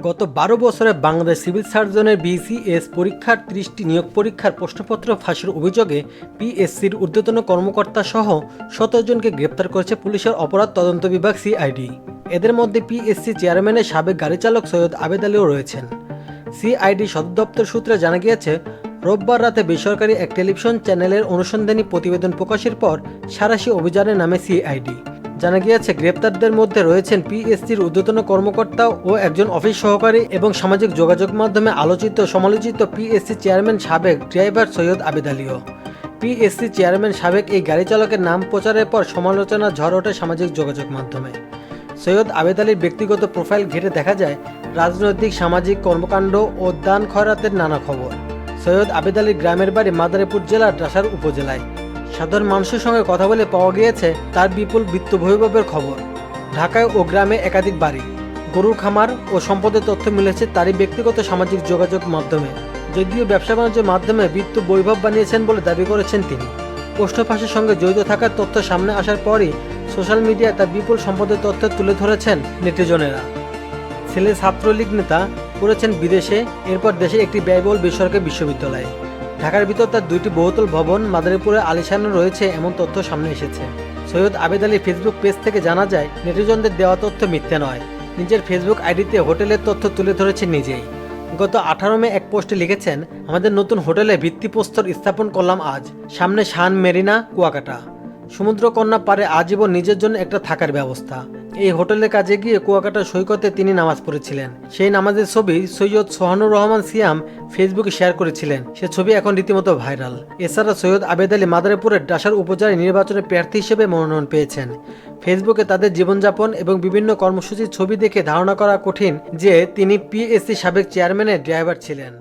গত ১২ বছরে বাংলাদেশ সিভিল সার্জনের বিসিএস পরীক্ষার ৩০টি নিয়োগ পরীক্ষার প্রশ্নপত্র ফাঁসের অভিযোগে পিএসসির ঊর্ধ্বতন কর্মকর্তা সহ ১৭ জনকে গ্রেপ্তার করেছে পুলিশের অপরাধ তদন্ত বিভাগ সিআইডি। এদের মধ্যে পিএসসি চেয়ারম্যানের সাবেক গাড়ি চালক সৈয়দ আবেদ আলীও রয়েছেন। সিআইডি সদর দপ্তর সূত্রে জানা গিয়েছে, রোববার রাতে বেসরকারি এক টেলিভিশন চ্যানেলের অনুসন্ধানী প্রতিবেদন প্রকাশের পর সাঁড়াশি অভিযানের নামে সিআইডি। জানা গিয়েছে, গ্রেপ্তারদের মধ্যে রয়েছেন পিএসসির ঊর্ধ্বতন কর্মকর্তা ও একজন অফিস সহকারী এবং সামাজিক যোগাযোগ মাধ্যমে আলোচিত সমালোচিত পিএসসি চেয়ারম্যান সাবেক ড্রাইভার সৈয়দ আবেদ আলীও। পিএসসি চেয়ারম্যান সাবেক এই গাড়ি চালকের নাম প্রচারের পর সমালোচনা ঝড় ওঠে সামাজিক যোগাযোগ মাধ্যমে। সৈয়দ আবেদ আলীর ব্যক্তিগত প্রোফাইল ঘেঁটে দেখা যায় রাজনৈতিক, সামাজিক কর্মকাণ্ড ও দান খয়রাতের নানা খবর। সৈয়দ আবেদ আলীর গ্রামের বাড়ি মাদারীপুর জেলার ডাসার উপজেলায়। সাধারণ মানুষের সঙ্গে কথা বলে পাওয়া গিয়েছে তার বিপুল বিত্তবৈভবের খবর। ঢাকায় ও গ্রামে একাধিক বাড়ি, গরুর খামার ও সম্পদের তথ্য মিলেছে তারই ব্যক্তিগত সামাজিক যোগাযোগ মাধ্যমে। যদিও ব্যবসা বাণিজ্যের মাধ্যমে বিত্ত বৈভব বানিয়েছেন বলে দাবি করেছেন তিনি। প্রশ্ন ফাঁসের সঙ্গে জড়িত থাকার তথ্য সামনে আসার পরই সোশ্যাল মিডিয়ায় তার বিপুল সম্পদের তথ্য তুলে ধরেছেন নেটিজনেরা। ছেলে ছাত্রলীগ নেতা, পড়েছেন বিদেশে, এরপর দেশে একটি ব্যয়বহুল বেসরকারি বিশ্ববিদ্যালয়ে। ঢাকার ভিতর তার 2টি বহুতল ভবন, মাদারীপুরে আলিশানও রয়েছে এমন তথ্য সামনে এসেছে। সৈয়দ আবেদ আলী ফেসবুক পেজ থেকে জানা যায়, নেটিজনদের দেওয়া তথ্য মিথ্যে নয়। নিজের ফেসবুক আইডিতে হোটেলের তথ্য তুলে ধরেছেন নিজেই। গত 18 মে এক পোস্টে লিখেছেন, আমাদের নতুন হোটেলে ভিত্তিপ্রস্তর স্থাপন করলাম আজ। সামনে শান মেরিনা, কুয়াকাটা, সমুদ্রকন্যা পারে আজীবন নিজের জন্য একটা থাকার ব্যবস্থা। এই হোটেলের কাজে গিয়ে কুয়াকাটা সৈকতে তিনি নামাজ পড়েছিলেন। সেই নামাজের ছবি সৈয়দ সোহানুর রহমান সিয়াম ফেসবুকে শেয়ার করেছিলেন। সে ছবি এখন রীতিমতো ভাইরাল। এছাড়া সৈয়দ আবেদ আলী মাদারীপুরের ডাসার উপজেলায় নির্বাচনে প্রার্থী হিসেবে মনোনয়ন পেয়েছেন। ফেসবুকে তাদের জীবনযাপন এবং বিভিন্ন কর্মসূচির ছবি দেখে ধারণা করা কঠিন যে তিনি পিএসসি সাবেক চেয়ারম্যানের ড্রাইভার ছিলেন।